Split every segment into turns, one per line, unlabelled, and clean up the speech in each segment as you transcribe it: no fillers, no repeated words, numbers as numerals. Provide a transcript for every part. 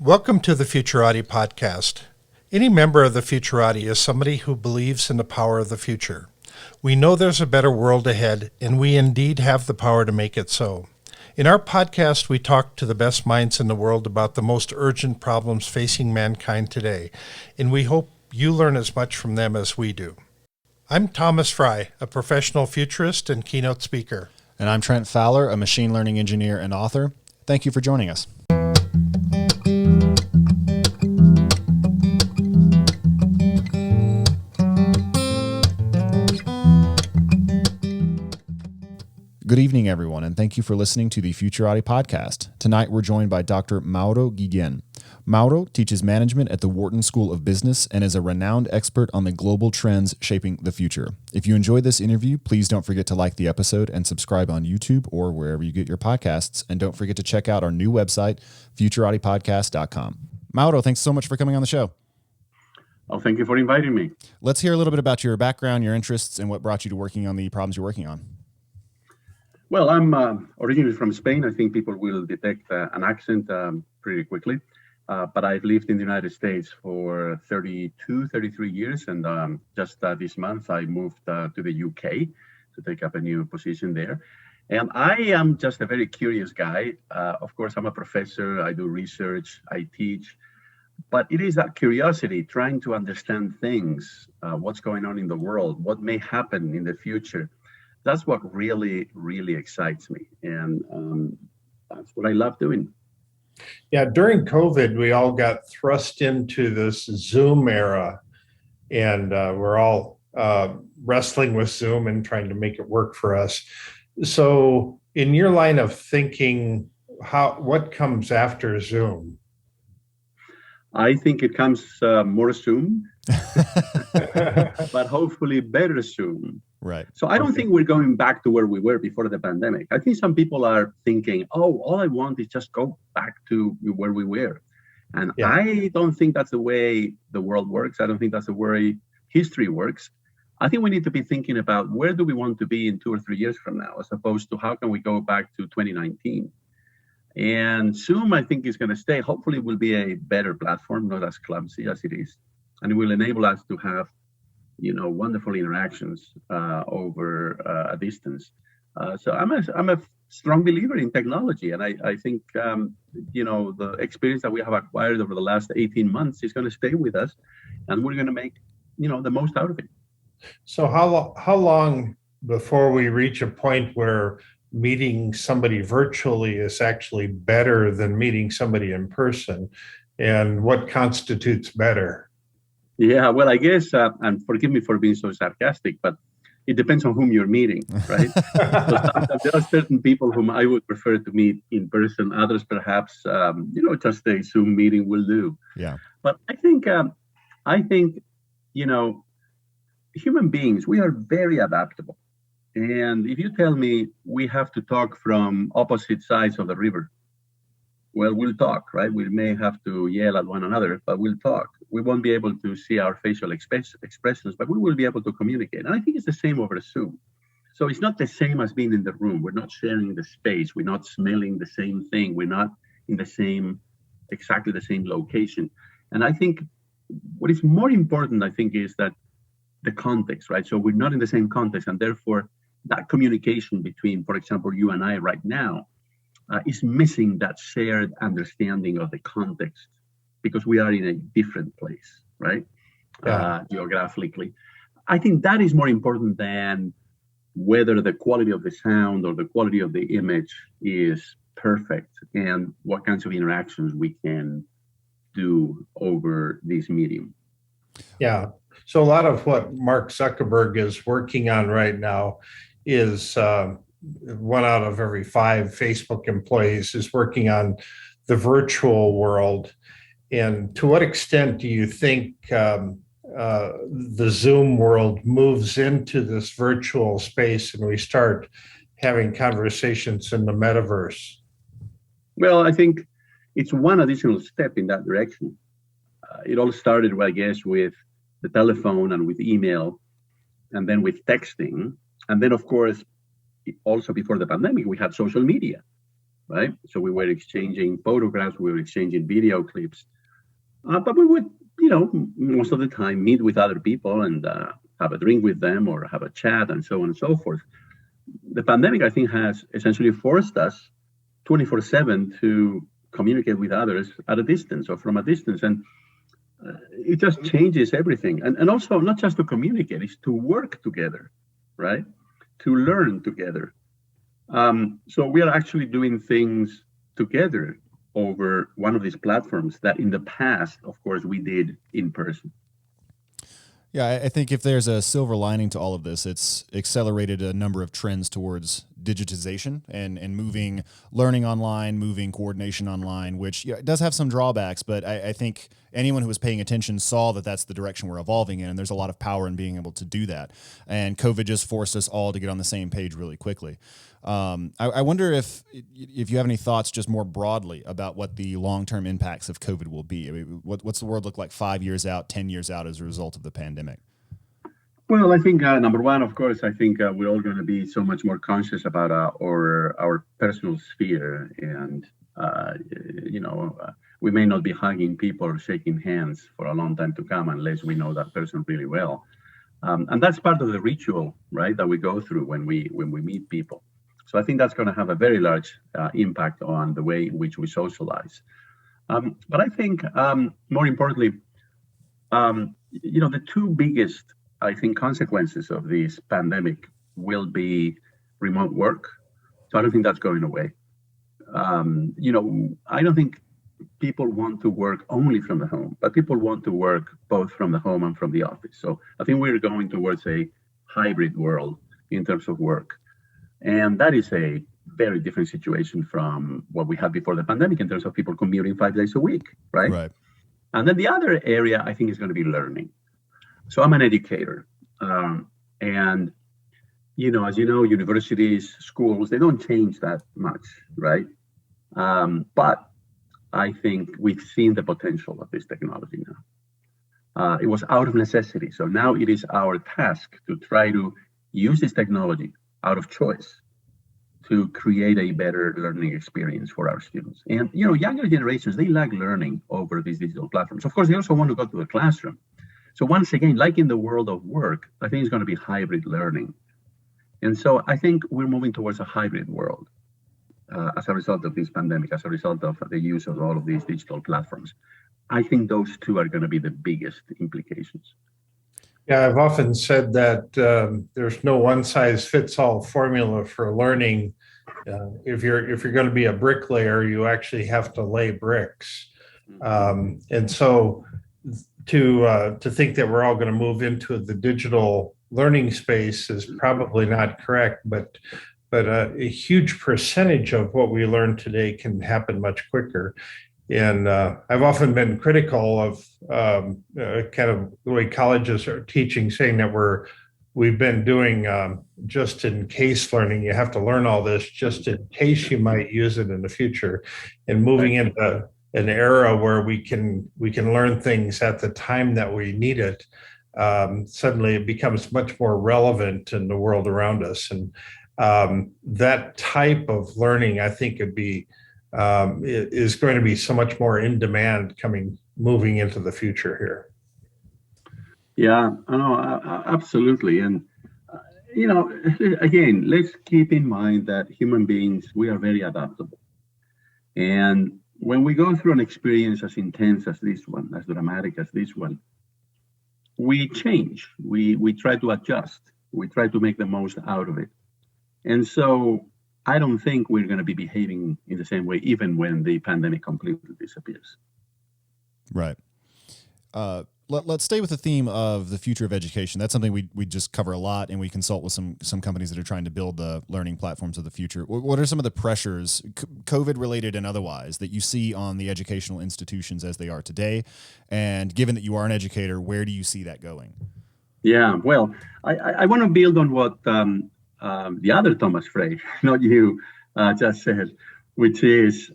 Welcome to the Futurati podcast. Any member of the Futurati is somebody who believes in the power of the future. We know there's a better world ahead, and we indeed have the power to make it so. In our podcast, we talk to the best minds in the world about the most urgent problems facing mankind today, and we hope you learn as much from them as we do. I'm Thomas Fry, a professional futurist and keynote speaker.
And I'm Trent Fowler, a machine learning engineer and author. Thank you for joining us. Good evening, everyone, and thank you for listening to the Futurati podcast. Tonight, we're joined by Dr. Mauro Guillén. Mauro teaches management at the Wharton School of Business and is a renowned expert on the global trends shaping the future. If you enjoyed this interview, please don't forget to like the episode and subscribe on YouTube or wherever you get your podcasts. And don't forget to check out our new website, futuratipodcast.com. Mauro, thanks so much for coming on the show.
Well, thank you for inviting me.
Let's hear a little bit about your background, your interests, and what brought you to working on the problems you're working on.
Well, I'm originally from Spain. I think people will detect an accent pretty quickly. But I've lived in the United States for 33 years. And just this month, I moved to the UK to take up a new position there. And I am just a very curious guy. Of course, I'm a professor. I do research. I teach. But it is that curiosity, trying to understand things, what's going on in the world, what may happen in the future. That's what really, really excites me. And that's what I love doing.
Yeah, during COVID, we all got thrust into this Zoom era, and we're all wrestling with Zoom and trying to make it work for us. So in your line of thinking, what comes after Zoom?
I think it comes more soon, but hopefully better soon.
Right.
So I don't think we're going back to where we were before the pandemic. I think some people are thinking, oh, all I want is just go back to where we were. And yeah. I don't think that's the way the world works. I don't think that's the way history works. I think we need to be thinking about where do we want to be in 2 or 3 years from now, as opposed to how can we go back to 2019. And Zoom, I think, is going to stay. Hopefully, it will be a better platform, not as clumsy as it is. And it will enable us to have, wonderful interactions over a distance. So I'm a strong believer in technology. And I think, the experience that we have acquired over the last 18 months is going to stay with us. And we're going to make, the most out of it.
So how long before we reach a point where meeting somebody virtually is actually better than meeting somebody in person? And what constitutes better?
Yeah, well, I guess, and forgive me for being so sarcastic, but it depends on whom you're meeting, right? There are certain people whom I would prefer to meet in person. Others, perhaps, just a Zoom meeting will do.
Yeah.
But I think, human beings, we are very adaptable. And if you tell me we have to talk from opposite sides of the river, well, we'll talk, right? We may have to yell at one another, but we'll talk. We won't be able to see our facial expressions, but we will be able to communicate. And I think it's the same over Zoom. So it's not the same as being in the room. We're not sharing the space. We're not smelling the same thing. We're not in exactly the same location. And I think what is more important, is that the context, right? So we're not in the same context, and therefore that communication between, for example, you and I right now, is missing that shared understanding of the context because we are in a different place, right? Yeah. Geographically. I think that is more important than whether the quality of the sound or the quality of the image is perfect and what kinds of interactions we can do over this medium.
Yeah. So a lot of what Mark Zuckerberg is working on right now is 1 out of every 5 Facebook employees is working on the virtual world. And to what extent do you think the Zoom world moves into this virtual space and we start having conversations in the metaverse?
Well, I think it's one additional step in that direction. It all started, I guess, with the telephone and with email, and then with texting. And then, of course, also before the pandemic, we had social media. right? So we were exchanging photographs, we were exchanging video clips, but we would, most of the time meet with other people and have a drink with them or have a chat and so on and so forth. The pandemic, I think, has essentially forced us 24/7 to communicate with others at a distance or from a distance. And it just changes everything. And also not just to communicate, it's to work together, right? To learn together. So we are actually doing things together over one of these platforms that in the past, of course, we did in person.
Yeah, I think if there's a silver lining to all of this, it's accelerated a number of trends towards digitization and moving learning online, moving coordination online, which does have some drawbacks, but I think anyone who was paying attention saw that that's the direction we're evolving in, and there's a lot of power in being able to do that. And COVID just forced us all to get on the same page really quickly. I wonder if you have any thoughts just more broadly about what the long-term impacts of COVID will be. I mean, what's the world look like 5 years out, 10 years out as a result of the pandemic?
Well, I think number one, of course, I think we're all going to be so much more conscious about our personal sphere, and we may not be hugging people or shaking hands for a long time to come unless we know that person really well, and that's part of the ritual, right, that we go through when we meet people. So I think that's going to have a very large impact on the way in which we socialize. But I think more importantly, the two biggest, I think, consequences of this pandemic will be remote work. So I don't think that's going away. I don't think people want to work only from the home, but people want to work both from the home and from the office. So I think we're going towards a hybrid world in terms of work. And that is a very different situation from what we had before the pandemic in terms of people commuting 5 days a week, right?
Right.
And then the other area I think is going to be learning. So I'm an educator. And, as you know, universities, schools, they don't change that much, right? But I think we've seen the potential of this technology now. It was out of necessity. So now it is our task to try to use this technology out of choice to create a better learning experience for our students. And, younger generations, they like learning over these digital platforms. Of course, they also want to go to the classroom. So once again, like in the world of work, I think it's going to be hybrid learning. And so I think we're moving towards a hybrid world as a result of this pandemic, as a result of the use of all of these digital platforms. I think those two are going to be the biggest implications.
Yeah, I've often said that there's no one-size-fits-all formula for learning. If you're going to be a bricklayer, you actually have to lay bricks, and so to think that we're all going to move into the digital learning space is probably not correct. But a huge percentage of what we learn today can happen much quicker. And I've often been critical of kind of the way colleges are teaching, saying that we've been doing just in case learning. You have to learn all this just in case you might use it in the future, and moving into an era where we can learn things at the time that we need it. Suddenly, it becomes much more relevant in the world around us, and that type of learning, I think, is going to be so much more in demand moving into the future here.
Yeah, I know, absolutely. And, again, let's keep in mind that human beings, we are very adaptable. And when we go through an experience as intense as this one, as dramatic as this one, we change, we try to adjust, we try to make the most out of it. And so I don't think we're going to be behaving in the same way, even when the pandemic completely disappears.
Right. Let's stay with the theme of the future of education. That's something we just cover a lot, and we consult with some companies that are trying to build the learning platforms of the future. What are some of the pressures, COVID-related and otherwise, that you see on the educational institutions as they are today? And given that you are an educator, where do you see that going?
Yeah, well, I want to build on what the other Thomas Frey, not you, just said, which is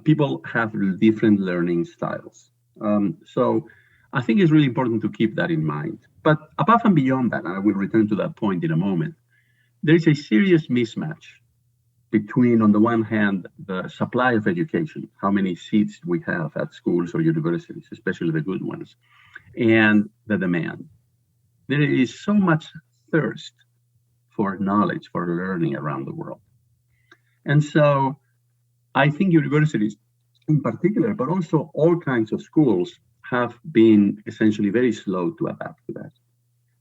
people have different learning styles. So I think it's really important to keep that in mind. But above and beyond that, and I will return to that point in a moment, there is a serious mismatch between, on the one hand, the supply of education, how many seats we have at schools or universities, especially the good ones, and the demand. There is so much thirst for knowledge, for learning around the world. And so I think universities in particular, but also all kinds of schools, have been essentially very slow to adapt to that.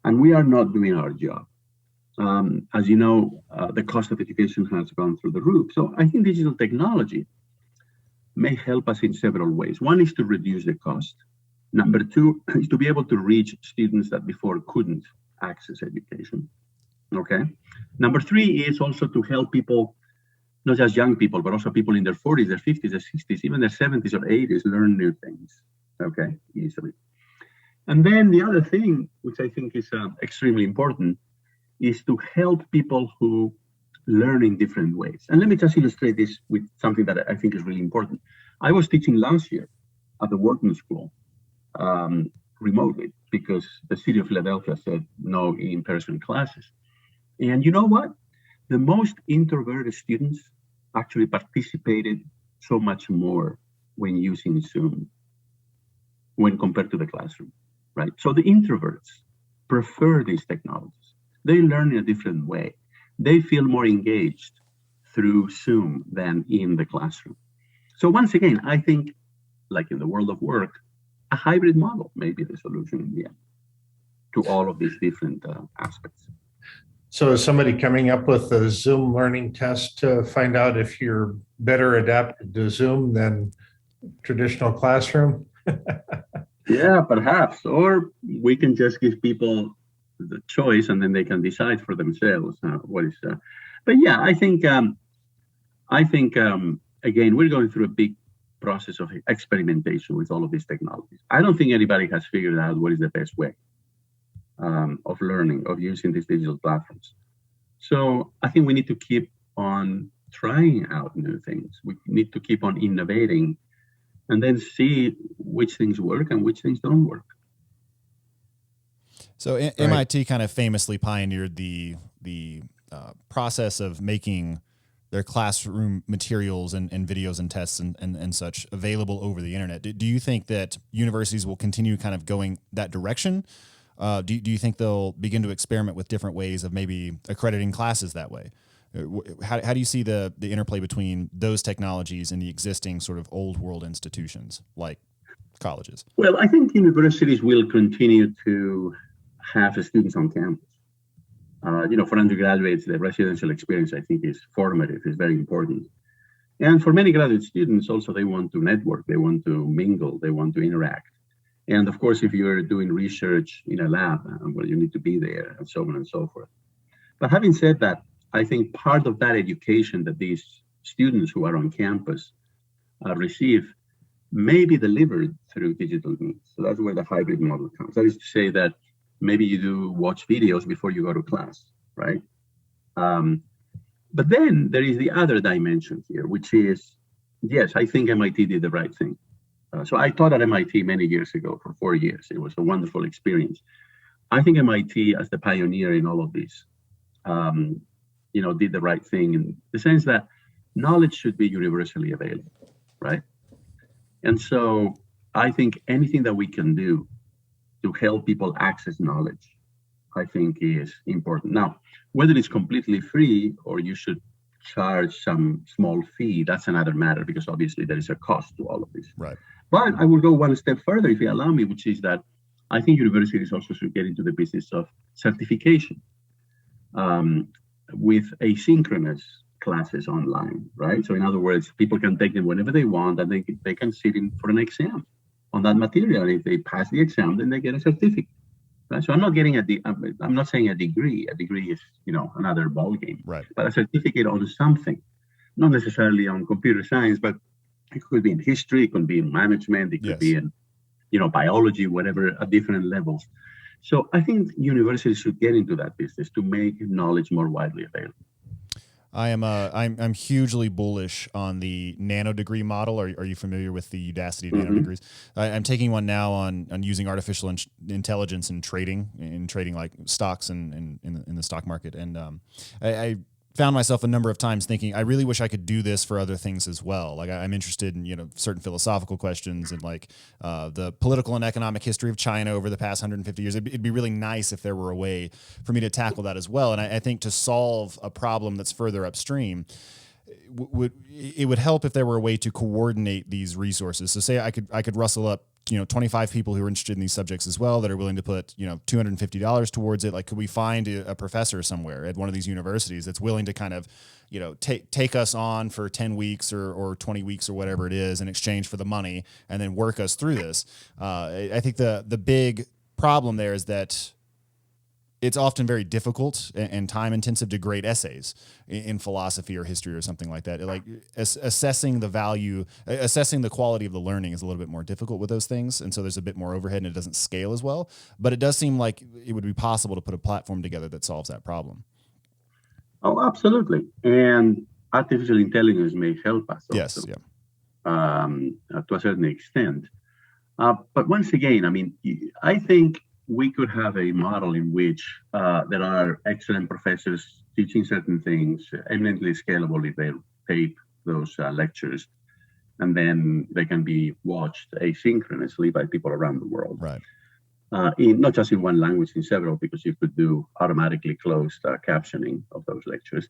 And we are not doing our job. As you know, the cost of education has gone through the roof. So I think digital technology may help us in several ways. One is to reduce the cost. Number two is to be able to reach students that before couldn't access education. Okay. Number three is also to help people, not just young people, but also people in their 40s, their 50s, their 60s, even their 70s or 80s, learn new things, okay, easily. And then the other thing, which I think is extremely important, is to help people who learn in different ways. And let me just illustrate this with something that I think is really important. I was teaching last year at the Wharton School remotely because the city of Philadelphia said no in-person classes. And you know what? The most introverted students actually participated so much more when using Zoom when compared to the classroom, right? So the introverts prefer these technologies. They learn in a different way. They feel more engaged through Zoom than in the classroom. So once again, I think, like in the world of work, a hybrid model may be the solution in the end to all of these different aspects.
So is somebody coming up with a Zoom learning test to find out if you're better adapted to Zoom than traditional classroom?
Yeah, perhaps. Or we can just give people the choice and then they can decide for themselves what is. But yeah, I think again, we're going through a big process of experimentation with all of these technologies. I don't think anybody has figured out what is the best way of learning, of using these digital platforms. So I think we need to keep on trying out new things. We need to keep on innovating and then see which things work and which things don't work.
So MIT kind of famously pioneered the process of making their classroom materials and videos and tests and such available over the internet. Do you think that universities will continue kind of going that direction? Do you think they'll begin to experiment with different ways of maybe accrediting classes that way? How do you see the interplay between those technologies and the existing sort of old world institutions like colleges?
Well, I think universities will continue to have students on campus. For undergraduates, the residential experience, I think, is formative, is very important. And for many graduate students, also, they want to network, they want to mingle, they want to interact. And of course, if you're doing research in a lab, well, you need to be there, and so on and so forth. But having said that, I think part of that education that these students who are on campus receive may be delivered through digital means. So that's where the hybrid model comes. That is to say that maybe you do watch videos before you go to class, right? But then there is the other dimension here, which is, yes, I think MIT did the right thing. So I taught at MIT many years ago for 4 years. It was a wonderful experience. I think MIT, as the pioneer in all of this, did the right thing in the sense that knowledge should be universally available, right? And so I think anything that we can do to help people access knowledge, I think is important. Now, whether it's completely free or you should charge some small fee, that's another matter, because obviously there is a cost to all of this.
Right.
But I will go one step further, if you allow me, which is that I think universities also should get into the business of certification with asynchronous classes online, right? So in other words, people can take them whenever they want, and they can sit in for an exam on that material. And if they pass the exam, then they get a certificate. Right? So I'm not getting I'm not saying a degree. A degree is, another ballgame.
Right.
But a certificate on something, not necessarily on computer science, but it could be in history, it could be in management, it could be in, biology, whatever, at different levels. So I think universities should get into that business to make knowledge more widely available.
I'm hugely bullish on the nanodegree model. Are you familiar with the Udacity nanodegrees? I'm taking one now on using artificial intelligence in trading like stocks and in the stock market. And I found myself a number of times thinking, I really wish I could do this for other things as well. Like I'm interested in, certain philosophical questions and like the political and economic history of China over the past 150 years. It'd be really nice if there were a way for me to tackle that as well. And I think to solve a problem that's further upstream, it would help if there were a way to coordinate these resources. So say I could rustle up 25 people who are interested in these subjects as well that are willing to put $250 towards it. Like, could we find a professor somewhere at one of these universities that's willing to kind of take us on for 10 weeks or 20 weeks or whatever it is in exchange for the money, and then work us through this? I think the big problem there is that it's often very difficult and time intensive to grade essays in philosophy or history or something like that. Like assessing the quality of the learning is a little bit more difficult with those things. And so there's a bit more overhead and it doesn't scale as well, but it does seem like it would be possible to put a platform together that solves that problem.
Oh, absolutely. And artificial intelligence may help us also,
yes, yeah.
To a certain extent. But once again, I think we could have a model in which there are excellent professors teaching certain things, eminently scalable if they tape those lectures, and then they can be watched asynchronously by people around the world.
Right.
Not just in one language, in several, because you could do automatically closed captioning of those lectures.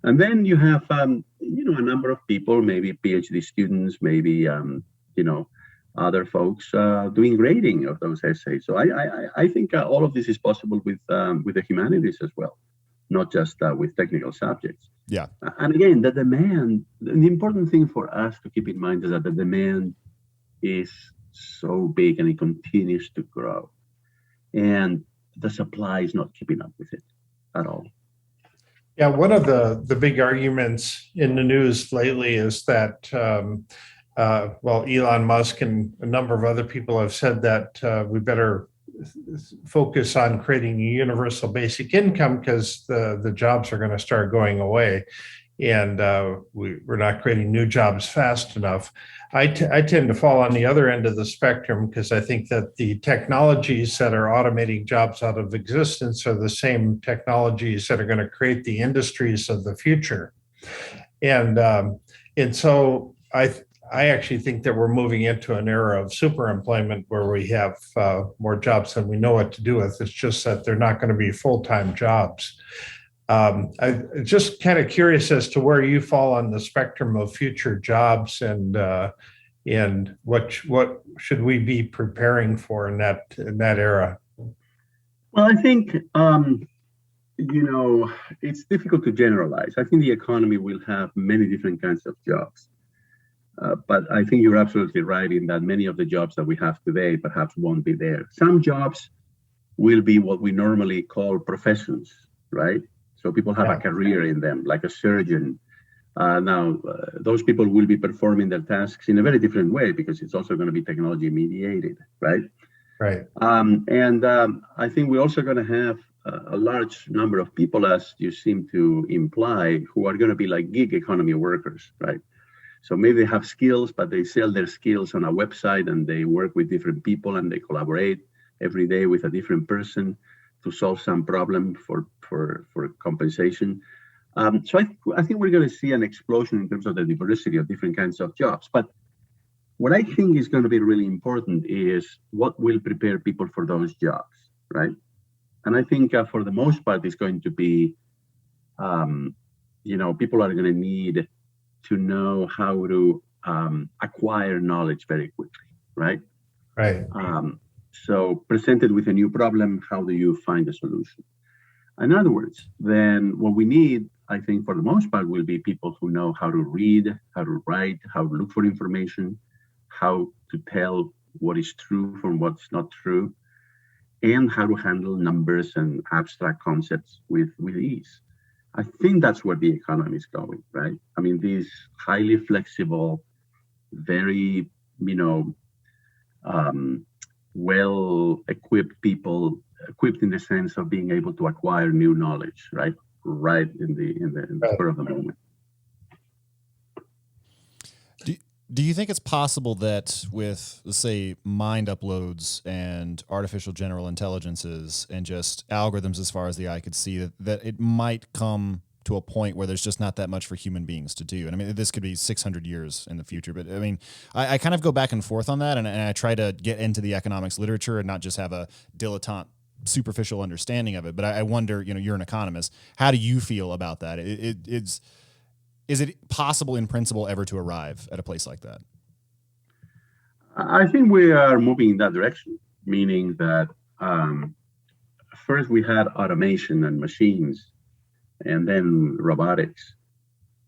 And then you have, a number of people, maybe PhD students, maybe, other folks doing grading of those essays. So I think all of this is possible with the humanities as well, not just with technical subjects.
Yeah.
And again, the important thing for us to keep in mind is that the demand is so big and it continues to grow. And the supply is not keeping up with it at all.
Yeah, one of the big arguments in the news lately is that Elon Musk and a number of other people have said that we better focus on creating a universal basic income because the jobs are going to start going away, and we're not creating new jobs fast enough. I tend to fall on the other end of the spectrum because I think that the technologies that are automating jobs out of existence are the same technologies that are going to create the industries of the future, and so I actually think that we're moving into an era of superemployment where we have more jobs than we know what to do with. It's just that they're not going to be full-time jobs. I'm just kind of curious as to where you fall on the spectrum of future jobs and what should we be preparing for in that era?
Well, I think it's difficult to generalize. I think the economy will have many different kinds of jobs. But I think you're absolutely right in that many of the jobs that we have today perhaps won't be there. Some jobs will be what we normally call professions, right? So people have a career in them, like a surgeon. Now, those people will be performing their tasks in a very different way because it's also going to be technology mediated, right?
Right.
I think we're also going to have a large number of people, as you seem to imply, who are going to be like gig economy workers, right? So maybe they have skills, but they sell their skills on a website and they work with different people and they collaborate every day with a different person to solve some problem for compensation. So I think we're going to see an explosion in terms of the diversity of different kinds of jobs. But what I think is going to be really important is what will prepare people for those jobs, right? And I think for the most part, it's going to be, people are going to need to know how to acquire knowledge very quickly, right?
Right.
So presented with a new problem, how do you find a solution? In other words, then what we need, I think for the most part, will be people who know how to read, how to write, how to look for information, how to tell what is true from what's not true, and how to handle numbers and abstract concepts with ease. I think that's where the economy is going, right? I mean, these highly flexible, very, well-equipped people, equipped in the sense of being able to acquire new knowledge, right? Right in the spur of the moment.
Do you think it's possible that with, let's say, mind uploads and artificial general intelligences and just algorithms as far as the eye could see, that it might come to a point where there's just not that much for human beings to do. And I mean, this could be 600 years in the future, but I mean, I kind of go back and forth on that, and I try to get into the economics literature and not just have a dilettante, superficial understanding of it. But I wonder, you're an economist. How do you feel about that? Is it possible in principle ever to arrive at a place like that?
I think we are moving in that direction, meaning that first we had automation and machines, and then robotics.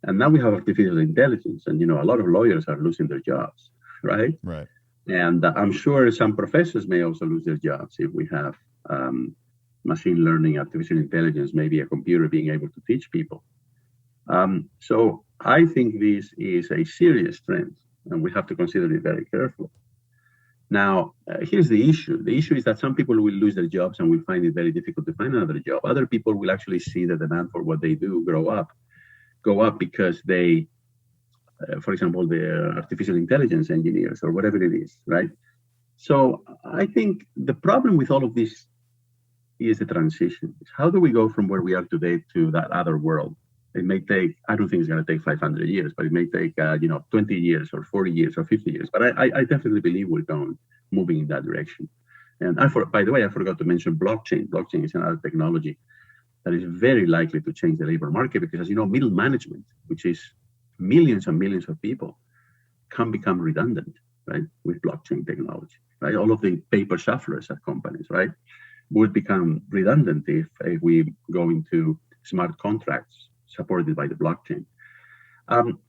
And now we have artificial intelligence. And, a lot of lawyers are losing their jobs, right?
Right.
And I'm sure some professors may also lose their jobs if we have machine learning, artificial intelligence, maybe a computer being able to teach people. So I think this is a serious trend, and we have to consider it very carefully. Now, here's the issue. The issue is that some people will lose their jobs and will find it very difficult to find another job. Other people will actually see the demand for what they do go up because they, for example, the artificial intelligence engineers or whatever it is, right? So I think the problem with all of this is the transition. How do we go from where we are today to that other world? It may take, I don't think it's going to take 500 years, but it may take, 20 years or 40 years or 50 years. But I definitely believe we're moving in that direction. And by the way, I forgot to mention blockchain. Blockchain is another technology that is very likely to change the labor market because, as you know, middle management, which is millions and millions of people, can become redundant, right, with blockchain technology, right? All of the paper shufflers at companies, right, would become redundant if we go into smart contracts supported by the blockchain.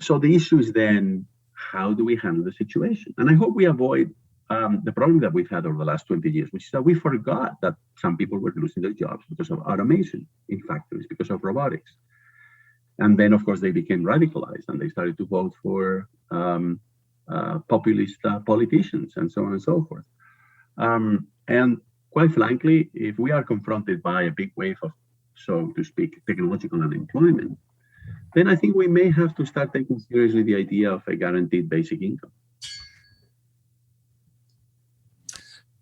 So the issue is then, how do we handle the situation? And I hope we avoid the problem that we've had over the last 20 years, which is that we forgot that some people were losing their jobs because of automation in factories, because of robotics. And then, of course, they became radicalized and they started to vote for populist politicians and so on and so forth. And quite frankly, if we are confronted by a big wave of, so to speak, technological unemployment, then I think we may have to start taking seriously the idea of a guaranteed basic income.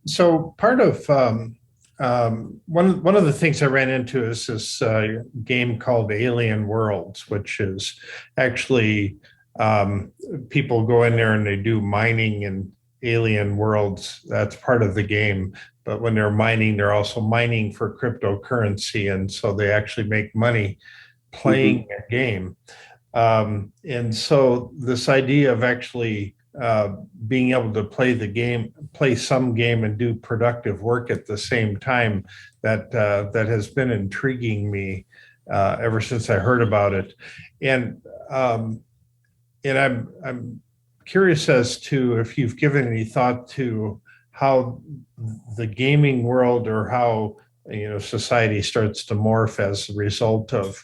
So part of one of the things I ran into is this game called Alien Worlds, which is actually people go in there and they do mining in alien worlds. That's part of the game. But when they're mining, they're also mining for cryptocurrency. And so they actually make money playing a game. And so this idea of actually being able to play some game and do productive work at the same time, that has been intriguing me ever since I heard about it. And I'm curious as to if you've given any thought to how the gaming world or how society starts to morph as a result of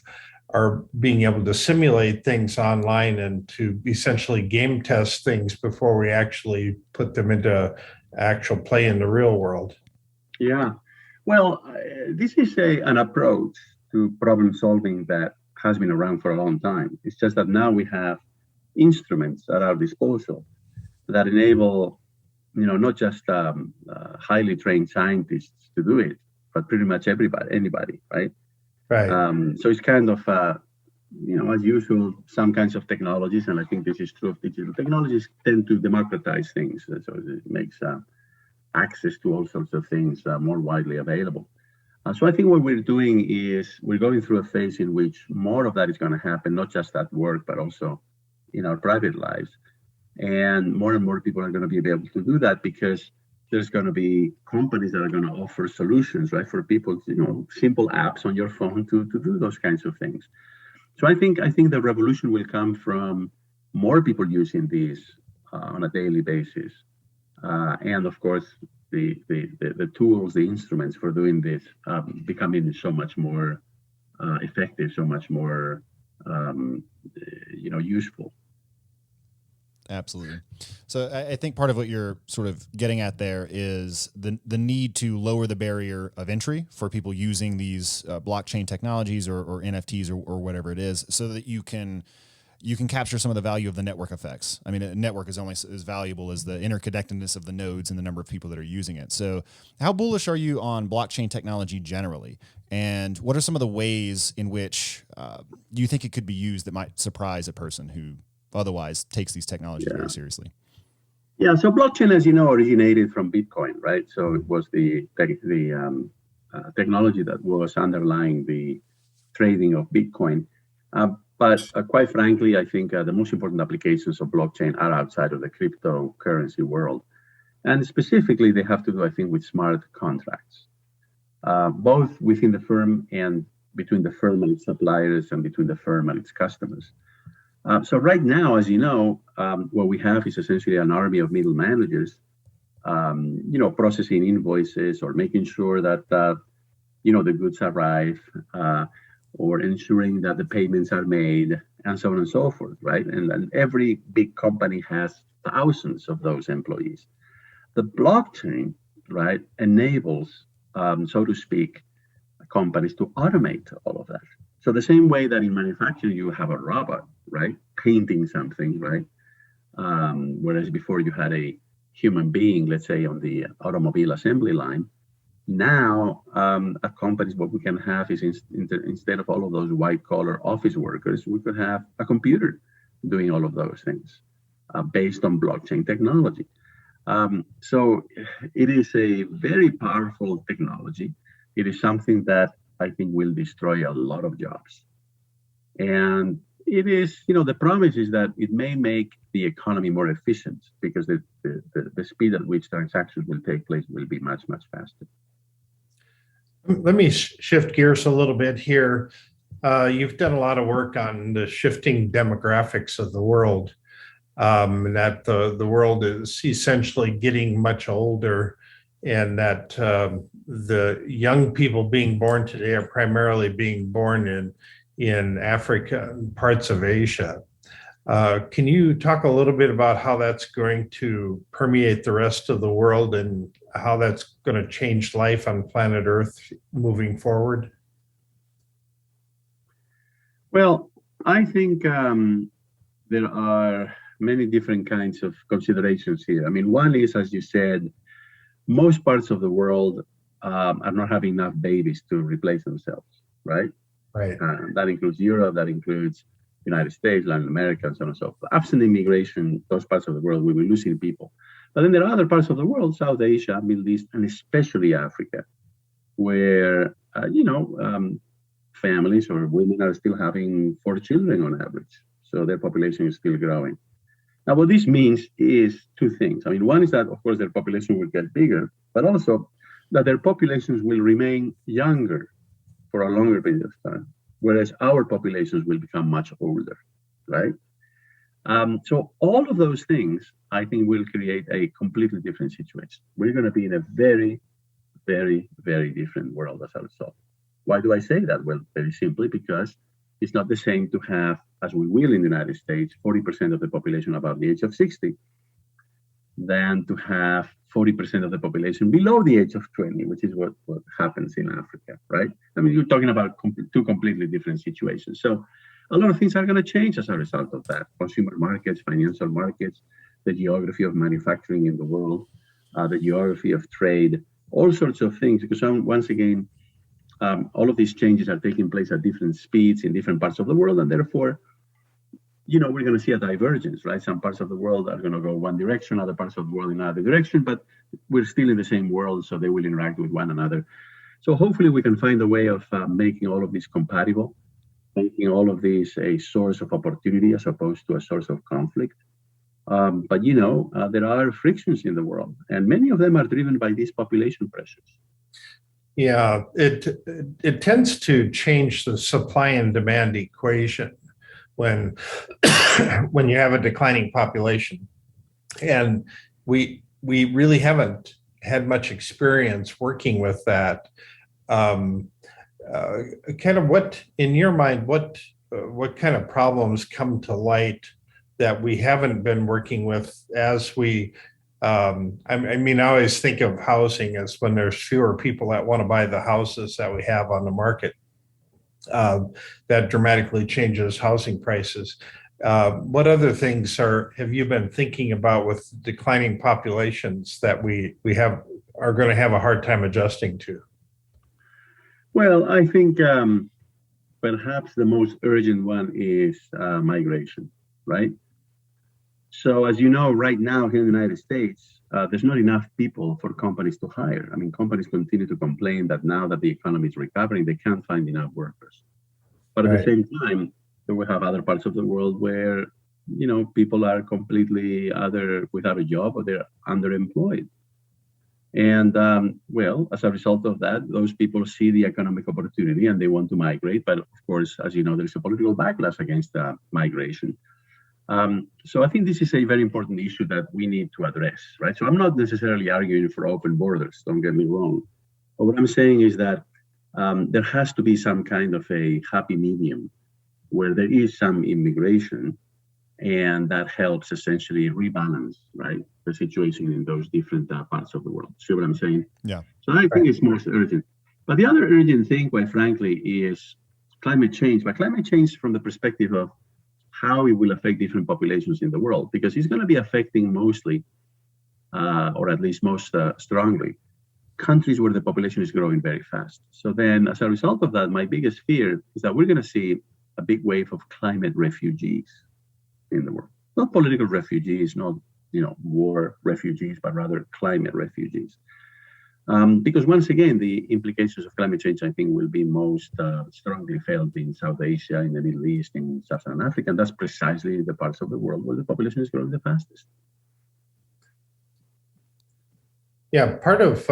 our being able to simulate things online and to essentially game test things before we actually put them into actual play in the real world.
Yeah, well, this is an approach to problem solving that has been around for a long time. It's just that now we have instruments at our disposal that enable, not just highly trained scientists to do it, but pretty much anybody, right?
Right.
So it's kind of, as usual, some kinds of technologies, and I think this is true of digital technologies, tend to democratize things. So it makes access to all sorts of things more widely available. So I think what we're doing is we're going through a phase in which more of that is going to happen, not just at work, but also in our private lives. And more people are going to be able to do that because there's going to be companies that are going to offer solutions, right, for people, simple apps on your phone to do those kinds of things. So I think the revolution will come from more people using these on a daily basis, and of course the tools, the instruments for doing this becoming so much more effective, so much more useful.
Absolutely. So I think part of what you're sort of getting at there is the need to lower the barrier of entry for people using these blockchain technologies or NFTs or whatever it is, so that you can you can capture some of the value of the network effects. I mean, a network is only as valuable as the interconnectedness of the nodes and the number of people that are using it. So how bullish are you on blockchain technology generally? And what are some of the ways in which you think it could be used that might surprise a person who otherwise takes these technologies very seriously?
Yeah, so blockchain, as you know, originated from Bitcoin, right? So it was the technology that was underlying the trading of Bitcoin. But quite frankly, I think the most important applications of blockchain are outside of the cryptocurrency world. And specifically, they have to do, I think, with smart contracts, both within the firm and between the firm and its suppliers and between the firm and its customers. So right now, as you know, what we have is essentially an army of middle managers, processing invoices or making sure that, the goods arrive, or ensuring that the payments are made, and so on and so forth, right? And every big company has thousands of those employees. The blockchain, right, enables, so to speak, companies to automate all of that. So the same way that in manufacturing you have a robot, right, painting something, right, whereas before you had a human being, let's say on the automobile assembly line. Now, at companies, what we can have is instead of all of those white-collar office workers, we could have a computer doing all of those things based on blockchain technology. So it is a very powerful technology. It is something that I think will destroy a lot of jobs. And it is, the promise is that it may make the economy more efficient because the speed at which transactions will take place will be much, much faster.
Let me shift gears a little bit here. You've done a lot of work on the shifting demographics of the world, and that the world is essentially getting much older, and that the young people being born today are primarily being born in Africa and parts of Asia. Can you talk a little bit about how that's going to permeate the rest of the world and how that's going to change life on planet Earth moving forward?
Well, I think there are many different kinds of considerations here. I mean, one is, as you said, most parts of the world are not having enough babies to replace themselves, right?
Right.
That includes Europe, that includes United States, Latin America, and so on and so forth. Absent immigration, those parts of the world, we will be losing people. But then there are other parts of the world, South Asia, Middle East, and especially Africa, where, families or women are still having 4 children on average. So their population is still growing. Now, what this means is 2 things. I mean, one is that, of course, their population will get bigger, but also that their populations will remain younger for a longer period of time, whereas our populations will become much older, right? So all of those things, I think, will create a completely different situation. We're going to be in a very, very, very different world as a result. Why do I say that? Well, very simply because it's not the same to have, as we will in the United States, 40% of the population above the age of 60, than to have 40% of the population below the age of 20, which is what happens in Africa, right? I mean, you're talking about 2 completely different situations. So a lot of things are going to change as a result of that. Consumer markets, financial markets, the geography of manufacturing in the world, the geography of trade, all sorts of things. Because once again, all of these changes are taking place at different speeds in different parts of the world, and therefore, we're going to see a divergence, right? Some parts of the world are going to go one direction, other parts of the world in another direction, but we're still in the same world, so they will interact with one another. So hopefully we can find a way of making all of this compatible, making all of these a source of opportunity as opposed to a source of conflict. But there are frictions in the world, and many of them are driven by these population pressures.
Yeah, it tends to change the supply and demand equation when when you have a declining population, and we really haven't had much experience working with that. Kind of what, in your mind, what kind of problems come to light that we haven't been working with as we I mean, I always think of housing as when there's fewer people that want to buy the houses that we have on the market. That dramatically changes housing prices. What other things have you been thinking about with declining populations that we are going to have a hard time adjusting to?
Well, I think perhaps the most urgent one is migration, right? So, as you know, right now here in the United States, there's not enough people for companies to hire. I mean, companies continue to complain that now that the economy is recovering, they can't find enough workers. But at the same time, we have other parts of the world where, people are completely either without a job or they're underemployed. And well, as a result of that, those people see the economic opportunity and they want to migrate. But of course, as you know, there's a political backlash against migration. So I think this is a very important issue that we need to address, right? So I'm not necessarily arguing for open borders, don't get me wrong. But what I'm saying is that there has to be some kind of a happy medium where there is some immigration and that helps essentially rebalance, right, the situation in those different parts of the world. See what I'm saying?
Yeah.
So I think it's most urgent. But the other urgent thing, quite frankly, is climate change. But climate change from the perspective of how it will affect different populations in the world, because it's going to be affecting mostly, or at least most strongly, countries where the population is growing very fast. So then, as a result of that, my biggest fear is that we're going to see a big wave of climate refugees in the world. Not political refugees, not war refugees, but rather climate refugees. Because once again, the implications of climate change, I think, will be most strongly felt in South Asia, in the Middle East, in Sub-Saharan Africa, and that's precisely the parts of the world where the population is growing the fastest.
Yeah, part of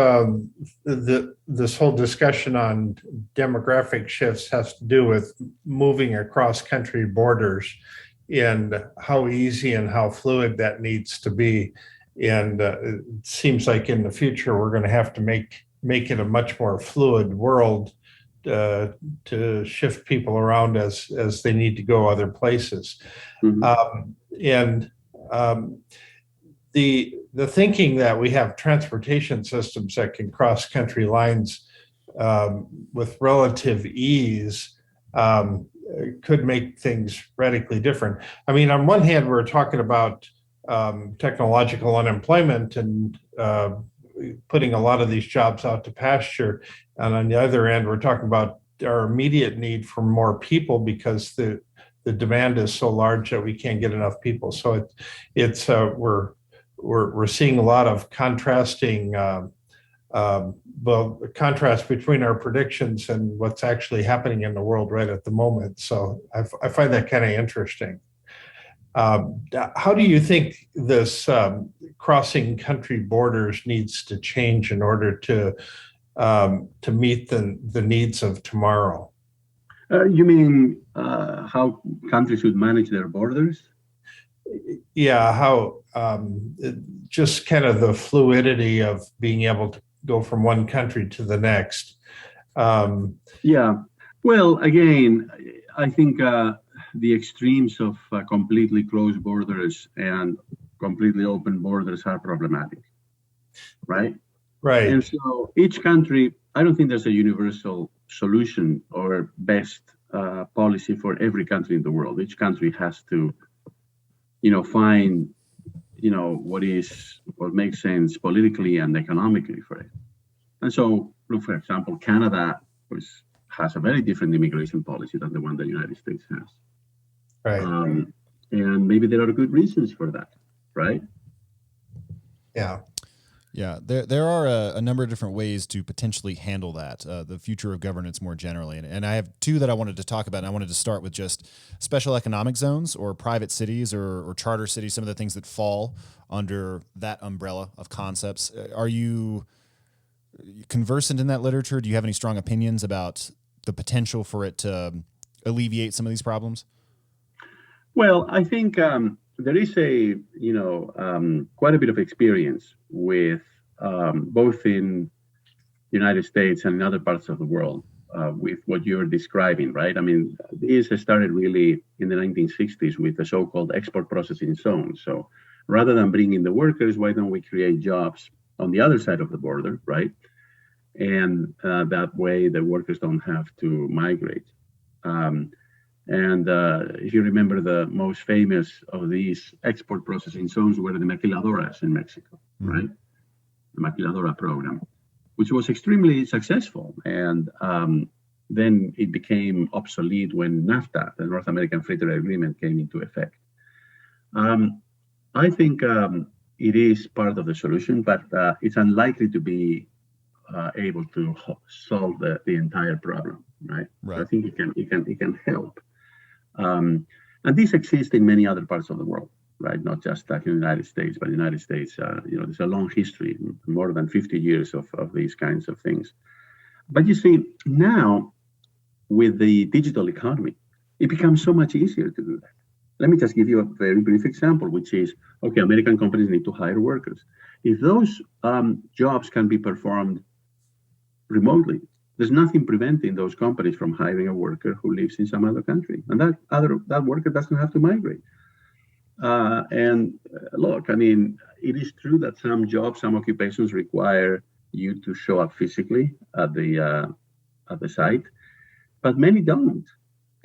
this whole discussion on demographic shifts has to do with moving across country borders and how easy and how fluid that needs to be. And it seems like in the future, we're going to have to make it a much more fluid world to shift people around as they need to go other places. Mm-hmm. The thinking that we have transportation systems that can cross country lines with relative ease could make things radically different. I mean, on one hand, we're talking about technological unemployment and putting a lot of these jobs out to pasture. And on the other end, we're talking about our immediate need for more people because the demand is so large that we can't get enough people. So we're seeing a lot of contrasting contrast between our predictions and what's actually happening in the world right at the moment. So I find that kind of interesting. How do you think this crossing country borders needs to change in order to meet the needs of tomorrow?
You mean how countries should manage their borders?
Yeah, how just kind of the fluidity of being able to go from one country to the next.
Yeah, well, again, I think the extremes of completely closed borders and completely open borders are problematic, right?
Right.
And so each country, I don't think there's a universal solution or best policy for every country in the world. Each country has to, find, what makes sense politically and economically for it. And so, look, for example, Canada has a very different immigration policy than the one the United States has.
Right.
And maybe there are good reasons for that, right?
Yeah.
Yeah, there are a number of different ways to potentially handle that, the future of governance more generally. And I have two that I wanted to talk about. And I wanted to start with just special economic zones or private cities or charter cities, some of the things that fall under that umbrella of concepts. Are you conversant in that literature? Do you have any strong opinions about the potential for it to alleviate some of these problems?
Well, I think there is quite a bit of experience with both in the United States and in other parts of the world with what you're describing, right? I mean, this started really in the 1960s with the so-called export processing zones. So rather than bringing the workers, why don't we create jobs on the other side of the border, right? And that way the workers don't have to migrate. And if you remember, the most famous of these export processing zones were the maquiladoras in Mexico, right? The maquiladora program, which was extremely successful. And then it became obsolete when NAFTA, the North American Free Trade Agreement, came into effect. I think it is part of the solution, but it's unlikely to be able to solve the entire problem, right?
Right.
So I think it can help. And this exists in many other parts of the world, right? Not just in the United States, but the United States, there's a long history, more than 50 years of these kinds of things. But you see, now with the digital economy, it becomes so much easier to do that. Let me just give you a very brief example, which is, okay, American companies need to hire workers. If those jobs can be performed remotely, there's nothing preventing those companies from hiring a worker who lives in some other country, and that worker doesn't have to migrate. Look, I mean, it is true that some jobs, some occupations require you to show up physically at the site, but many don't.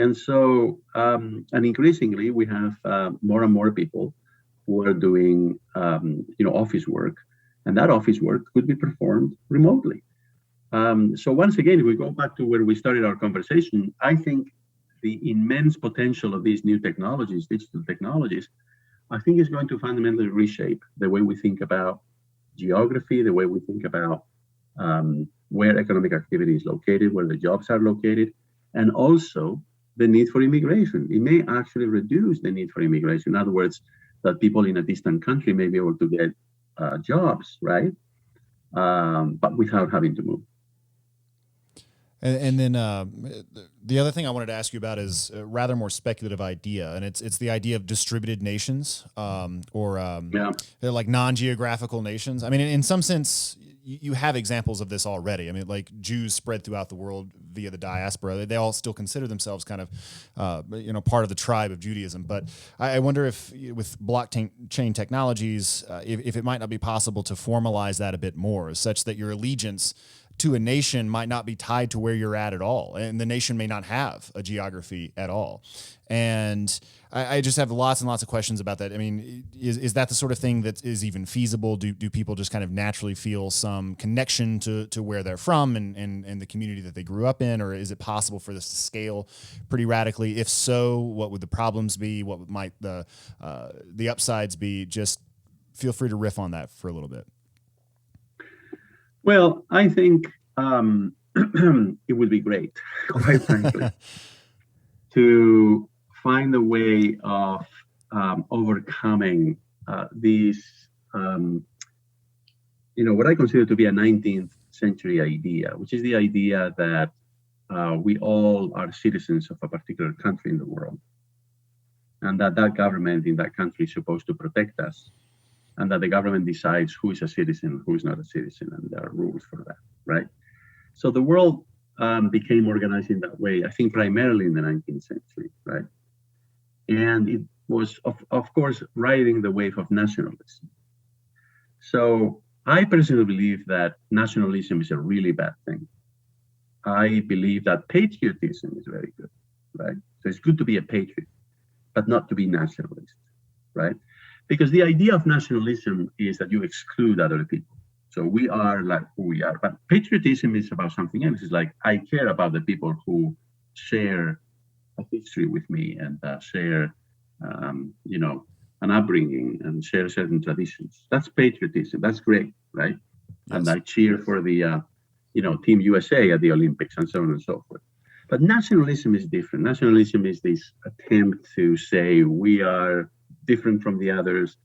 And so, and increasingly, we have more and more people who are doing, office work, and that office work could be performed remotely. So once again, if we go back to where we started our conversation, I think the immense potential of these new technologies, digital technologies, I think is going to fundamentally reshape the way we think about geography, the way we think about where economic activity is located, where the jobs are located, and also the need for immigration. It may actually reduce the need for immigration. In other words, that people in a distant country may be able to get jobs, right? But without having to move.
And then the other thing I wanted to ask you about is a rather more speculative idea, and it's the idea of distributed nations, they're like non-geographical nations. I mean, in some sense, you have examples of this already. I mean, like Jews spread throughout the world via the diaspora. They all still consider themselves kind of, part of the tribe of Judaism. But I wonder if with blockchain technologies, if it might not be possible to formalize that a bit more, such that your allegiance to a nation might not be tied to where you're at all. And the nation may not have a geography at all. And I just have lots and lots of questions about that. I mean, is that the sort of thing that is even feasible? Do people just kind of naturally feel some connection to where they're from and the community that they grew up in? Or is it possible for this to scale pretty radically? If so, what would the problems be? What might the upsides be? Just feel free to riff on that for a little bit.
Well, I think it would be great, quite frankly, to find a way of overcoming these, what I consider to be a 19th century idea, which is the idea that we all are citizens of a particular country in the world, and that government in that country is supposed to protect us, and that the government decides who is a citizen, who is not a citizen, and there are rules for that, right? So the world became organized in that way, I think primarily in the 19th century, right? And it was, of course, riding the wave of nationalism. So I personally believe that nationalism is a really bad thing. I believe that patriotism is very good, right? So it's good to be a patriot, but not to be nationalist, right? Because the idea of nationalism is that you exclude other people. So we are like who we are. But patriotism is about something else. It's like, I care about the people who share a history with me and share, an upbringing and share certain traditions. That's patriotism. That's great, right? Yes. And I cheer for the, Team USA at the Olympics and so on and so forth. But nationalism is different. Nationalism is this attempt to say we are different from the others,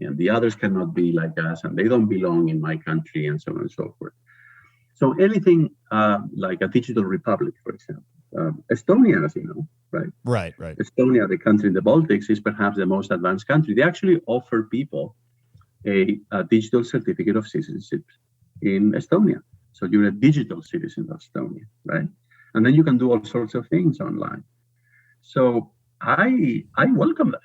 and the others cannot be like us, and they don't belong in my country, and so on and so forth. So anything like a digital republic, for example, Estonia, as you know, right?
Right.
Estonia, the country in the Baltics, is perhaps the most advanced country. They actually offer people a digital certificate of citizenship in Estonia. So you're a digital citizen of Estonia, right? And then you can do all sorts of things online. So I welcome that.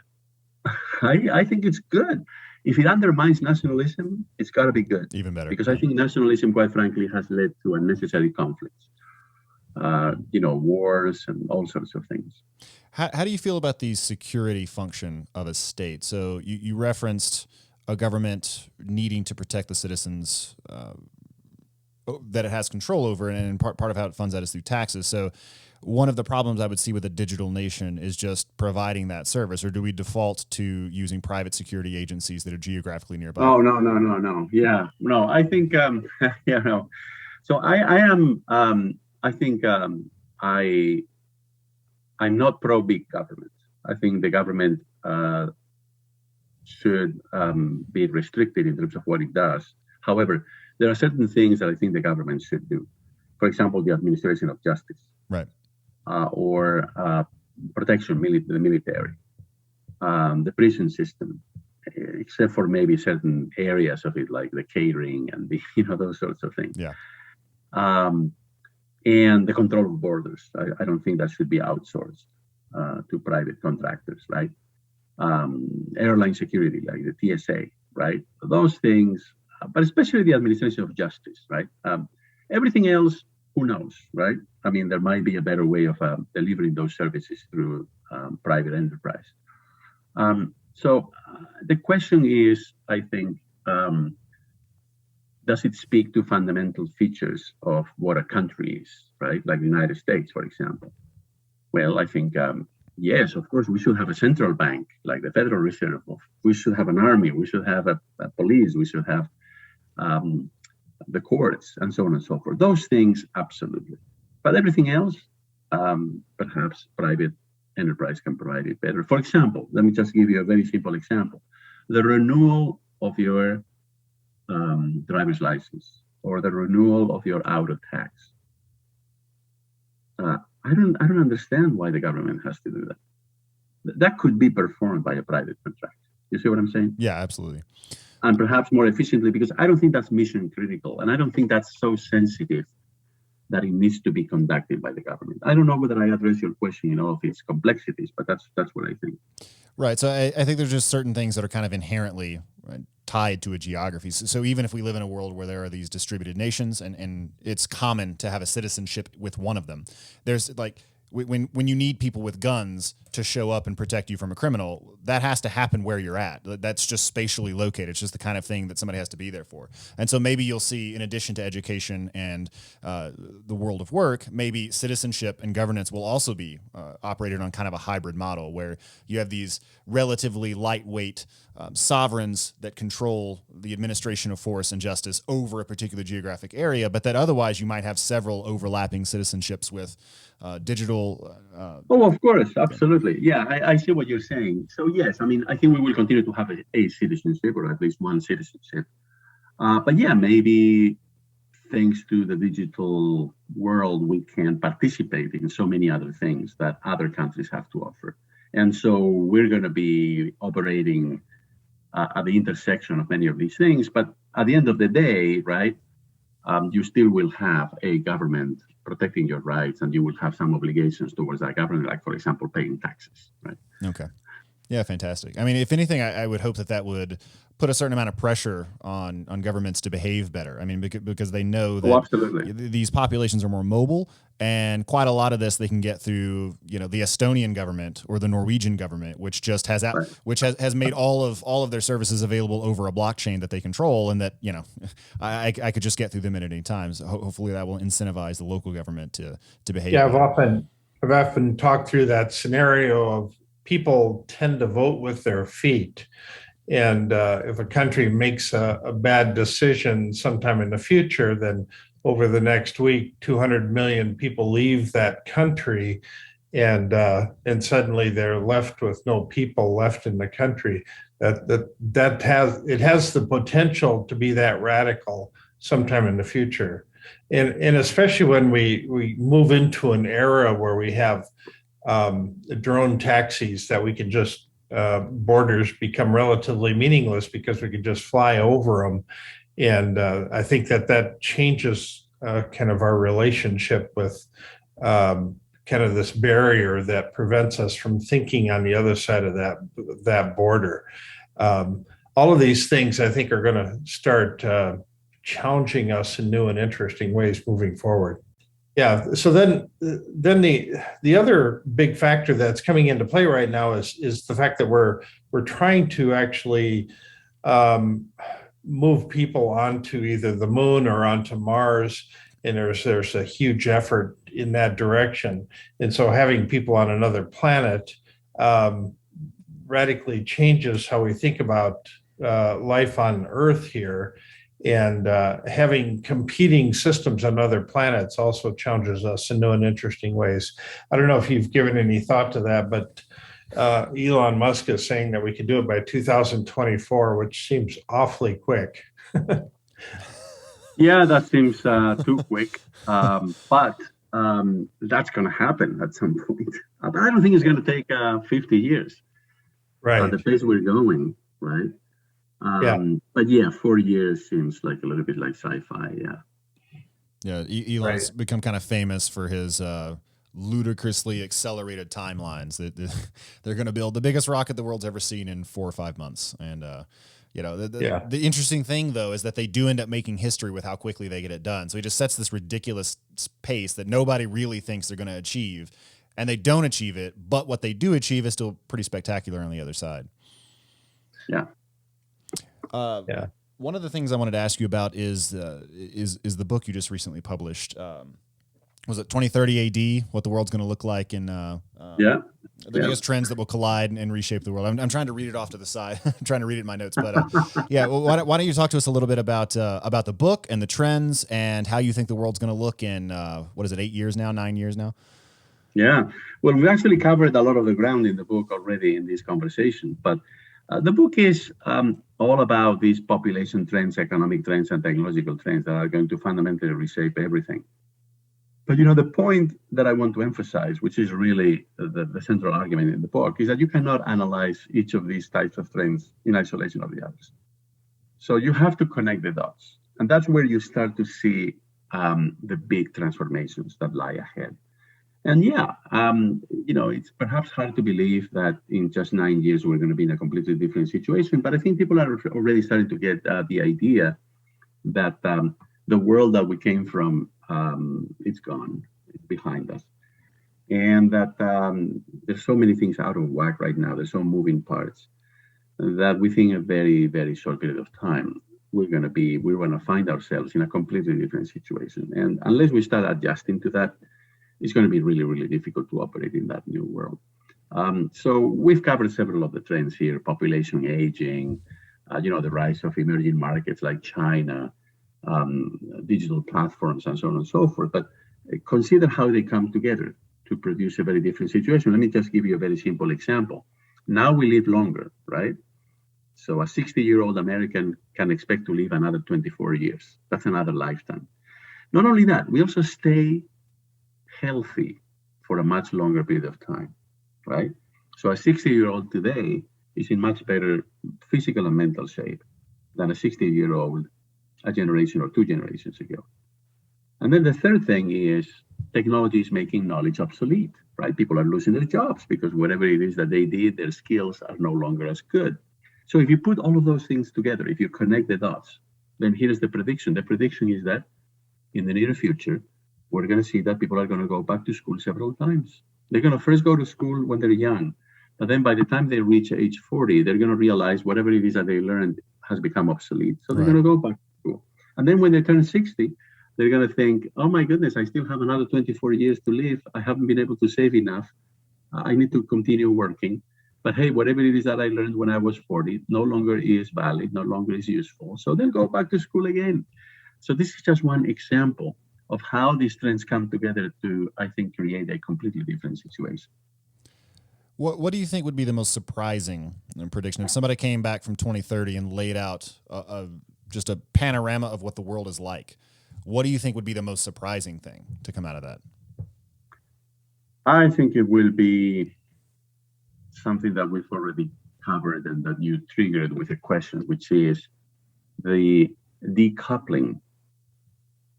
I think it's good. If it undermines nationalism, it's got to be good.
Even better.
Because I think nationalism, quite frankly, has led to unnecessary conflicts. wars and all sorts of things.
How do you feel about the security function of a state? So you referenced a government needing to protect the citizens that it has control over, and part of how it funds that is through taxes. So one of the problems I would see with a digital nation is just providing that service, or do we default to using private security agencies that are geographically nearby?
Oh, no. Yeah, no, I think, yeah, no. So I'm not pro big government. I think the government should be restricted in terms of what it does. However, there are certain things that I think the government should do. For example, the administration of justice,
right,
or protection, the military, the prison system, except for maybe certain areas of it, like the catering and the those sorts of things.
Yeah.
And the control of borders. I don't think that should be outsourced to private contractors, right? Airline security, like the TSA, right? Those things, but especially the administration of justice, right? Everything else, who knows, right? I mean, there might be a better way of delivering those services through private enterprise. So the question is, I think, does it speak to fundamental features of what a country is, right? Like the United States, for example. Well, I think, yes, of course, we should have a central bank, like the Federal Reserve. We should have an army. We should have a police. We should have the courts, and so on and so forth. Those things, absolutely. But everything else, perhaps private enterprise can provide it better. For example, let me just give you a very simple example. The renewal of your driver's license, or the renewal of your auto tax. I don't understand why the government has to do that. That could be performed by a private contractor. You see what I'm saying?
Yeah, absolutely.
And perhaps more efficiently, because I don't think that's mission critical, and I don't think that's so sensitive that it needs to be conducted by the government. I don't know whether I address your question in all of its complexities, but that's what I think.
Right. So I think there's just certain things that are kind of inherently tied to a geography. So even if we live in a world where there are these distributed nations and it's common to have a citizenship with one of them, there's like when you need people with guns to show up and protect you from a criminal, that has to happen where you're at. That's just spatially located. It's just the kind of thing that somebody has to be there for. And so maybe you'll see, in addition to education and the world of work, maybe citizenship and governance will also be operated on kind of a hybrid model where you have these relatively lightweight sovereigns that control the administration of force and justice over a particular geographic area, but that otherwise you might have several overlapping citizenships with digital.
Oh, of course, absolutely. Yeah, I see what you're saying. So yes, I mean, I think we will continue to have a citizenship, or at least one citizenship. But yeah, maybe thanks to the digital world, we can participate in so many other things that other countries have to offer. And so we're going to be operating at the intersection of many of these things. But at the end of the day, right, you still will have a government protecting your rights, and you will have some obligations towards that government, like, for example, paying taxes, right?
Okay. Yeah, fantastic. I mean, if anything, I would hope that would put a certain amount of pressure on governments to behave better. I mean, because they know that these populations are more mobile, and quite a lot of this they can get through, the Estonian government or the Norwegian government, which just has which has made all of their services available over a blockchain that they control, and that I could just get through them at any time. So hopefully that will incentivize the local government to behave.
Yeah, I've often talked through that scenario of people tend to vote with their feet. And if a country makes a bad decision sometime in the future, then over the next week, 200 million people leave that country, and suddenly they're left with no people left in the country. That has the potential to be that radical sometime in the future, and especially when we move into an era where we have drone taxis that we can just borders become relatively meaningless because we can just fly over them. And I think that changes kind of our relationship with kind of this barrier that prevents us from thinking on the other side of that border. All of these things, I think, are going to start challenging us in new and interesting ways moving forward. Yeah. So then the other big factor that's coming into play right now is the fact that we're trying to actually um, move people onto either the moon or onto Mars, and there's a huge effort in that direction. And so having people on another planet um, radically changes how we think about life on Earth here. And having competing systems on other planets also challenges us in new and interesting ways. I don't know if you've given any thought to that, but Elon Musk is saying that we can do it by 2024, which seems awfully quick.
Yeah, that seems too quick, but that's going to happen at some point. I don't think it's going to take 50 years at
Right.
the pace we're going, right?
Yeah.
But yeah, 4 years seems like a little bit like sci-fi. Yeah.
Yeah, Elon's become kind of famous for his ludicrously accelerated timelines. They're going to build the biggest rocket the world's ever seen in 4 or 5 months. And the interesting thing though is that they do end up making history with how quickly they get it done. So he just sets this ridiculous pace that nobody really thinks they're going to achieve, and they don't achieve it. But what they do achieve is still pretty spectacular on the other side.
Yeah.
One of the things I wanted to ask you about is the book you just recently published. Was it 2030 AD? What the world's going to look like in the biggest trends that will collide and reshape the world. I'm trying to read it off to the side. I'm trying to read it in my notes, but well, why don't you talk to us a little bit about the book and the trends and how you think the world's going to look in what is it, 8 years now, 9 years now?
Yeah. Well, we actually covered a lot of the ground in the book already in this conversation, but the book is all about these population trends, economic trends, and technological trends that are going to fundamentally reshape everything. But the point that I want to emphasize, which is really the central argument in the book, is that you cannot analyze each of these types of trends in isolation of the others. So you have to connect the dots. And that's where you start to see the big transformations that lie ahead. And it's perhaps hard to believe that in just 9 years we're going to be in a completely different situation. But I think people are already starting to get the idea that the world that we came from, it's gone, it's behind us, and that there's so many things out of whack right now. There's so moving parts that within a very, very short period of time we're going to find ourselves in a completely different situation. And unless we start adjusting to that, it's going to be really, really difficult to operate in that new world. So we've covered several of the trends here: population aging, the rise of emerging markets like China, digital platforms, and so on and so forth. But consider how they come together to produce a very different situation. Let me just give you a very simple example. Now we live longer, right? So a 60-year-old American can expect to live another 24 years. That's another lifetime. Not only that, we also stay healthy for a much longer period of time, right? So a 60-year-old today is in much better physical and mental shape than a 60-year-old a generation or 2 generations ago. And then the third thing is technology is making knowledge obsolete, right? People are losing their jobs because whatever it is that they did, their skills are no longer as good. So if you put all of those things together, if you connect the dots, then here's the prediction. The prediction is that in the near future, we're going to see that people are going to go back to school several times. They're going to first go to school when they're young, but then by the time they reach age 40, they're going to realize whatever it is that they learned has become obsolete. So they're going to go back to school. And then when they turn 60, they're going to think, oh my goodness, I still have another 24 years to live. I haven't been able to save enough. I need to continue working. But hey, whatever it is that I learned when I was 40 no longer is valid, no longer is useful. So they'll go back to school again. So this is just one example of how these trends come together to, I think, create a completely different situation.
What do you think would be the most surprising prediction? If somebody came back from 2030 and laid out just a panorama of what the world is like, what do you think would be the most surprising thing to come out of that?
I think it will be something that we've already covered and that you triggered with a question, which is the decoupling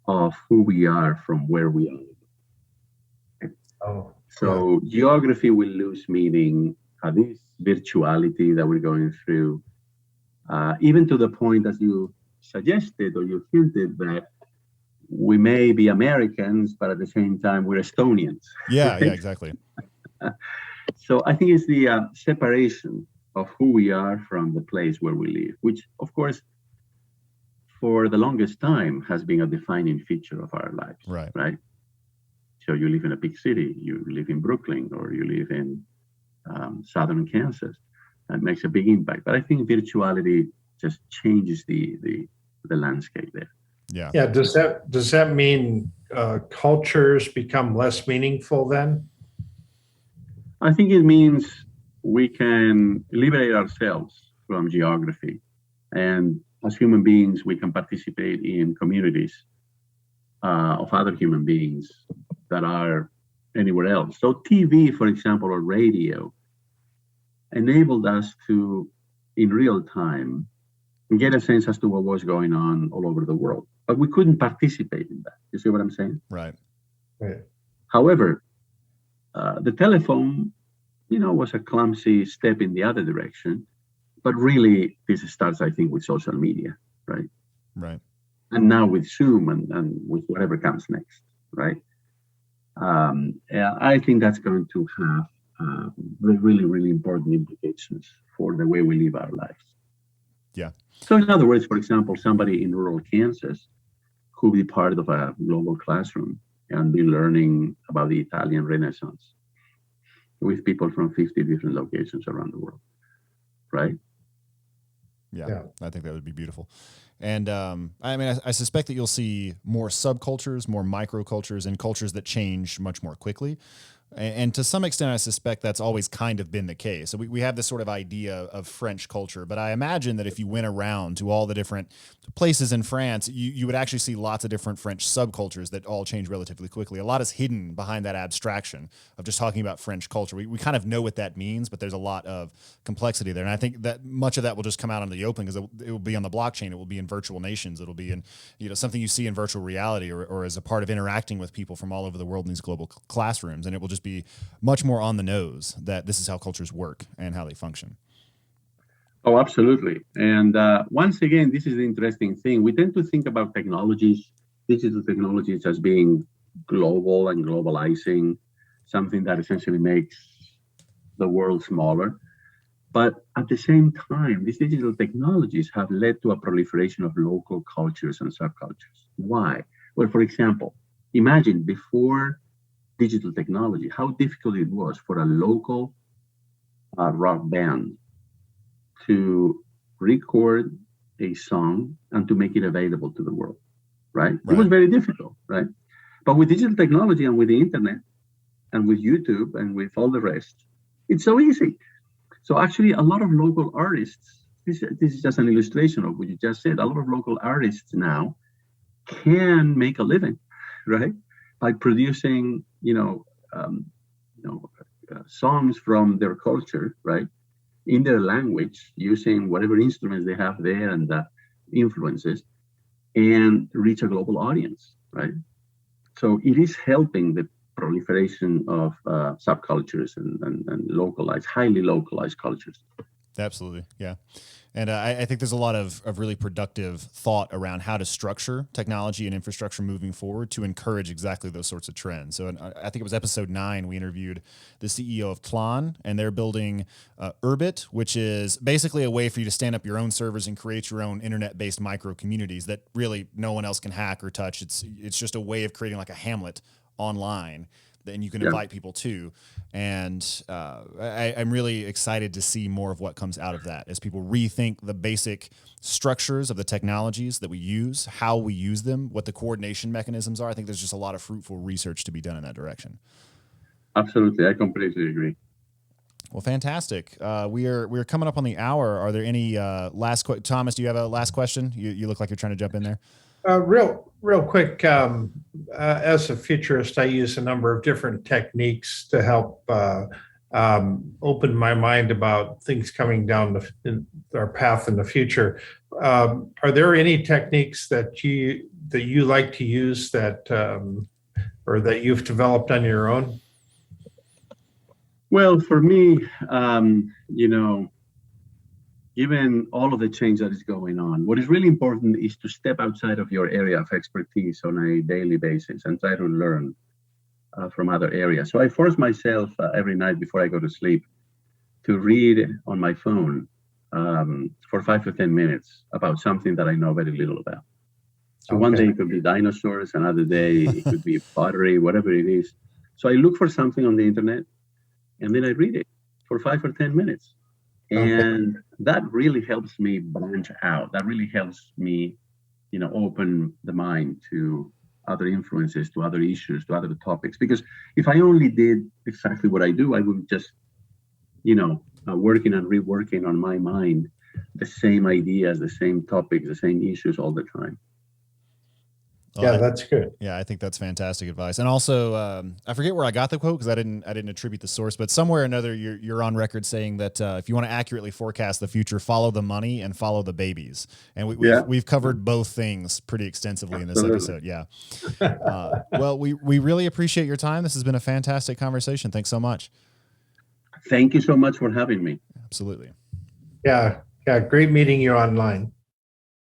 of who we are from where we are. So geography will lose meaning. This virtuality that we're going through, even to the point, as you suggested or you hinted, that we may be Americans, but at the same time, we're Estonians.
Yeah,
right?
yeah, exactly.
So I think it's the separation of who we are from the place where we live, which, of course, for the longest time has been a defining feature of our lives. Right. So you live in a big city, you live in Brooklyn, or you live in southern Kansas. That makes a big impact. But I think virtuality just changes the landscape there.
Yeah.
Yeah. Does that mean cultures become less meaningful then?
I think it means we can liberate ourselves from geography, and as human beings, we can participate in communities of other human beings that are anywhere else. So TV, for example, or radio enabled us to, in real time, get a sense as to what was going on all over the world. But we couldn't participate in that. You see what I'm saying?
Right.
However, the telephone, was a clumsy step in the other direction. But really, this starts, I think, with social media, right?
Right.
And now with Zoom and with whatever comes next, right? I think that's going to have really, really important implications for the way we live our lives.
Yeah.
So in other words, for example, somebody in rural Kansas could be part of a global classroom and be learning about the Italian Renaissance with people from 50 different locations around the world, right?
Yeah, I think that would be beautiful. And I suspect that you'll see more subcultures, more microcultures, and cultures that change much more quickly. And to some extent, I suspect that's always kind of been the case. So we have this sort of idea of French culture, but I imagine that if you went around to all the different places in France, you would actually see lots of different French subcultures that all change relatively quickly. A lot is hidden behind that abstraction of just talking about French culture. We kind of know what that means, but there's a lot of complexity there. And I think that much of that will just come out into the open because it will be on the blockchain. It will be in virtual nations. It'll be in something you see in virtual reality or as a part of interacting with people from all over the world in these global classrooms. And it will just be much more on the nose that this is how cultures work and how they function.
Oh, absolutely. And once again, this is the interesting thing. We tend to think about digital technologies as being global and globalizing, something that essentially makes the world smaller. But at the same time, these digital technologies have led to a proliferation of local cultures and subcultures. Why? Well, for example, imagine before digital technology, how difficult it was for a local rock band to record a song and to make it available to the world, right? It was very difficult, right? But with digital technology and with the internet and with YouTube and with all the rest, it's so easy. So actually, a lot of local artists, this is just an illustration of what you just said, a lot of local artists now can make a living, right? By producing, songs from their culture, right, in their language, using whatever instruments they have there and the influences, and reach a global audience, right? So it is helping the proliferation of subcultures and highly localized cultures.
Absolutely, yeah. And I think there's a lot of really productive thought around how to structure technology and infrastructure moving forward to encourage exactly those sorts of trends. So I think it was episode 9, we interviewed the CEO of Tlon, and they're building Urbit, which is basically a way for you to stand up your own servers and create your own internet-based micro communities that really no one else can hack or touch. It's just a way of creating like a Hamlet online that you can invite people to. And I'm really excited to see more of what comes out of that as people rethink the basic structures of the technologies that we use, how we use them, what the coordination mechanisms are. I think there's just a lot of fruitful research to be done in that direction.
Absolutely. I completely agree.
Well, fantastic. We're coming up on the hour. Are there any last questions? Thomas, do you have a last question? You look like you're trying to jump in there.
Real quick, as a futurist, I use a number of different techniques to help open my mind about things coming down our path in the future. Are there any techniques that you like to use or that you've developed on your own?
Well, for me, given all of the change that is going on, what is really important is to step outside of your area of expertise on a daily basis and try to learn from other areas. So I force myself every night before I go to sleep to read on my phone for 5 to 10 minutes about something that I know very little about. So one day it could be dinosaurs, another day it could be pottery, whatever it is. So I look for something on the internet and then I read it for 5 or 10 minutes. And that really helps me branch out. That really helps me, open the mind to other influences, to other issues, to other topics. Because if I only did exactly what I do, I would just, working and reworking on my mind the same ideas, the same topics, the same issues all the time.
Yeah, that's good.
Yeah, I think that's fantastic advice. And also, I forget where I got the quote because I didn't attribute the source, but somewhere or another, you're on record saying that if you want to accurately forecast the future, follow the money and follow the babies. And we've covered both things pretty extensively in this episode. Yeah. Well, we really appreciate your time. This has been a fantastic conversation. Thanks so much.
Thank you so much for having me.
Absolutely.
Yeah. Great meeting you online.